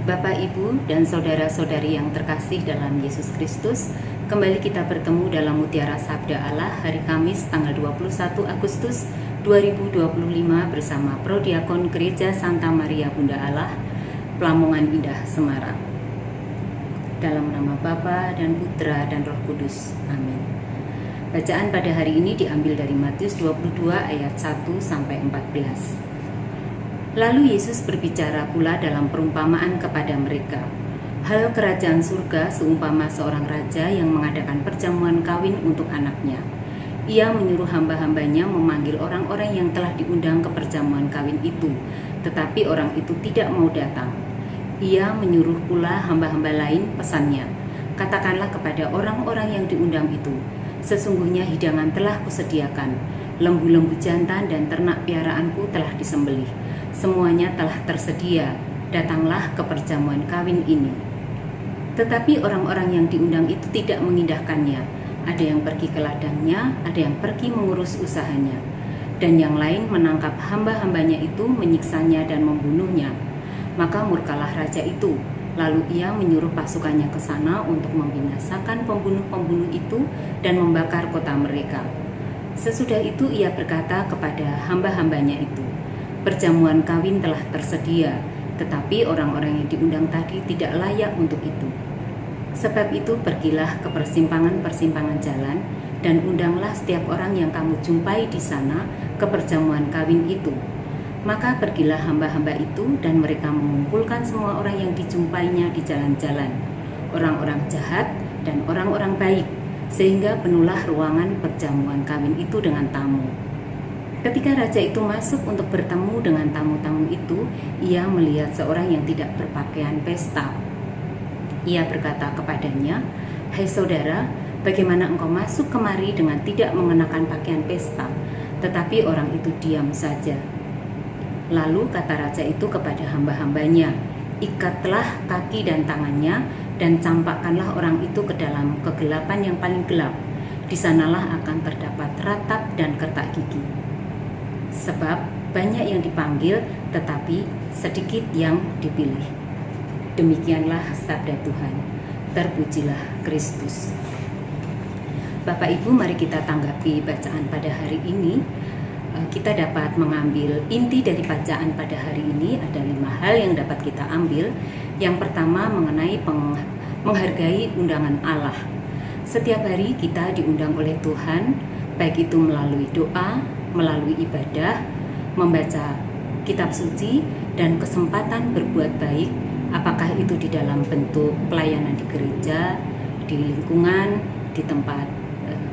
Bapak, Ibu, dan saudara-saudari yang terkasih dalam Yesus Kristus, kembali kita bertemu dalam Mutiara Sabda Allah hari Kamis tanggal 21 Agustus 2025 bersama Prodiakon Gereja Santa Maria Bunda Allah, Pelamongan Indah, Semarang. Dalam nama Bapa dan Putra dan Roh Kudus. Amin. Bacaan pada hari ini diambil dari Matius 22 ayat 1 sampai 14. Lalu Yesus berbicara pula dalam perumpamaan kepada mereka. Hal kerajaan surga seumpama seorang raja yang mengadakan perjamuan kawin untuk anaknya. Ia menyuruh hamba-hambanya memanggil orang-orang yang telah diundang ke perjamuan kawin itu, tetapi orang itu tidak mau datang. Ia menyuruh pula hamba-hamba lain, pesannya, katakanlah kepada orang-orang yang diundang itu, sesungguhnya hidangan telah kusediakan, lembu-lembu jantan dan ternak piaraanku telah disembelih. Semuanya telah tersedia, datanglah ke perjamuan kawin ini. Tetapi orang-orang yang diundang itu tidak mengindahkannya. Ada yang pergi ke ladangnya, ada yang pergi mengurus usahanya. Dan yang lain menangkap hamba-hambanya itu, menyiksanya dan membunuhnya. Maka murkalah raja itu. Lalu ia menyuruh pasukannya ke sana untuk membinasakan pembunuh-pembunuh itu dan membakar kota mereka. Sesudah itu ia berkata kepada hamba-hambanya itu, perjamuan kawin telah tersedia, tetapi orang-orang yang diundang tadi tidak layak untuk itu. Sebab itu pergilah ke persimpangan-persimpangan jalan dan undanglah setiap orang yang kamu jumpai di sana ke perjamuan kawin itu. Maka pergilah hamba-hamba itu dan mereka mengumpulkan semua orang yang dijumpainya di jalan-jalan, orang-orang jahat dan orang-orang baik, sehingga penuhlah ruangan perjamuan kawin itu dengan tamu. Ketika raja itu masuk untuk bertemu dengan tamu-tamu itu, ia melihat seorang yang tidak berpakaian pesta. Ia berkata kepadanya, "Hai saudara, bagaimana engkau masuk kemari dengan tidak mengenakan pakaian pesta?" Tetapi orang itu diam saja. Lalu kata raja itu kepada hamba-hambanya, "Ikatlah kaki dan tangannya dan campakkanlah orang itu ke dalam kegelapan yang paling gelap. Di sanalah akan terdapat ratap dan kertak gigi. Sebab banyak yang dipanggil, tetapi sedikit yang dipilih." Demikianlah sabda Tuhan. Terpujilah Kristus. Bapak Ibu, mari kita tanggapi bacaan pada hari ini. Kita dapat mengambil inti dari bacaan pada hari ini. Ada 5 hal yang dapat kita ambil. Yang pertama mengenai menghargai undangan Allah. Setiap hari kita diundang oleh Tuhan, baik itu melalui doa, melalui ibadah, membaca kitab suci, dan kesempatan berbuat baik, apakah itu di dalam bentuk pelayanan di gereja, di lingkungan, di tempat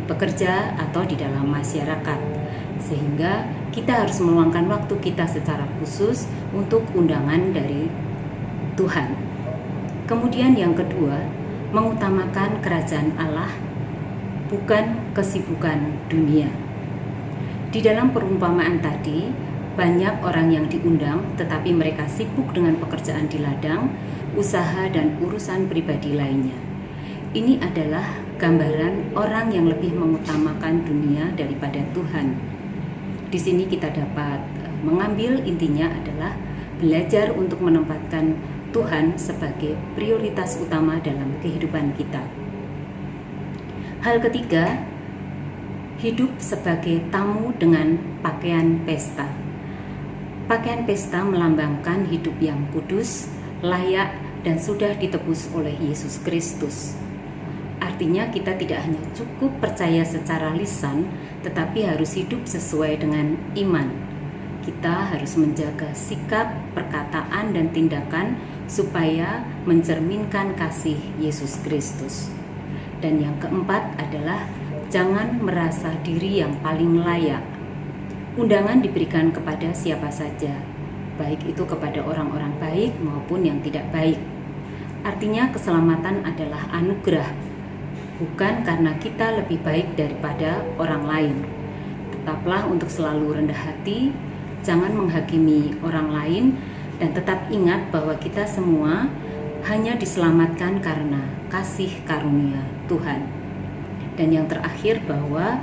bekerja, atau di dalam masyarakat. Sehingga kita harus meluangkan waktu kita secara khusus untuk undangan dari Tuhan. Kemudian yang kedua, mengutamakan kerajaan Allah, bukan kesibukan dunia. Di dalam perumpamaan tadi, banyak orang yang diundang, tetapi mereka sibuk dengan pekerjaan di ladang, usaha, dan urusan pribadi lainnya. Ini adalah gambaran orang yang lebih mengutamakan dunia daripada Tuhan. Di sini kita dapat mengambil intinya adalah belajar untuk menempatkan Tuhan sebagai prioritas utama dalam kehidupan kita. Hal ketiga, hidup sebagai tamu dengan pakaian pesta. Pakaian pesta melambangkan hidup yang kudus, layak, dan sudah ditebus oleh Yesus Kristus. Artinya kita tidak hanya cukup percaya secara lisan, tetapi harus hidup sesuai dengan iman. Kita harus menjaga sikap, perkataan, dan tindakan supaya mencerminkan kasih Yesus Kristus. Dan yang keempat adalah jangan merasa diri yang paling layak. Undangan diberikan kepada siapa saja, baik itu kepada orang-orang baik maupun yang tidak baik. Artinya keselamatan adalah anugerah, bukan karena kita lebih baik daripada orang lain. Tetaplah untuk selalu rendah hati, jangan menghakimi orang lain, dan tetap ingat bahwa kita semua hanya diselamatkan karena kasih karunia Tuhan. Dan yang terakhir bahwa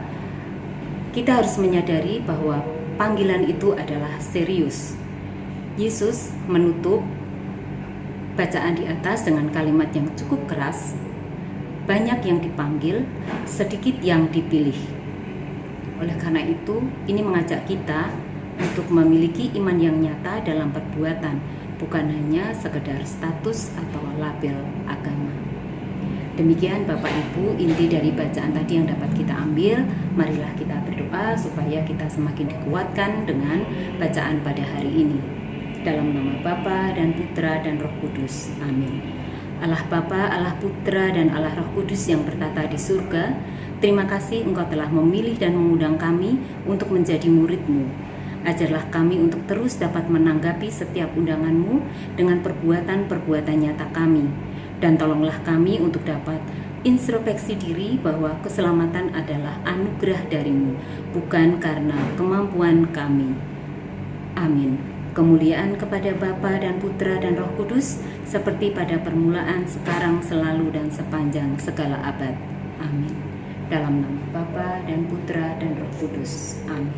kita harus menyadari bahwa panggilan itu adalah serius. Yesus menutup bacaan di atas dengan kalimat yang cukup keras, banyak yang dipanggil, sedikit yang dipilih. Oleh karena itu, ini mengajak kita untuk memiliki iman yang nyata dalam perbuatan, bukan hanya sekedar status atau label agama. Demikian Bapak Ibu inti dari bacaan tadi yang dapat kita ambil. Marilah kita berdoa supaya kita semakin dikuatkan dengan bacaan pada hari ini. Dalam nama Bapa dan Putra dan Roh Kudus. Amin. Allah Bapa, Allah Putra dan Allah Roh Kudus yang bertata di surga, terima kasih Engkau telah memilih dan mengundang kami untuk menjadi murid-Mu. Ajarlah kami untuk terus dapat menanggapi setiap undangan-Mu dengan perbuatan-perbuatan nyata kami. Dan tolonglah kami untuk dapat introspeksi diri bahwa keselamatan adalah anugerah dari-Mu, bukan karena kemampuan kami. Amin. Kemuliaan kepada Bapa dan Putra dan Roh Kudus, seperti pada permulaan, sekarang, selalu, dan sepanjang segala abad. Amin. Dalam nama Bapa dan Putra dan Roh Kudus. Amin.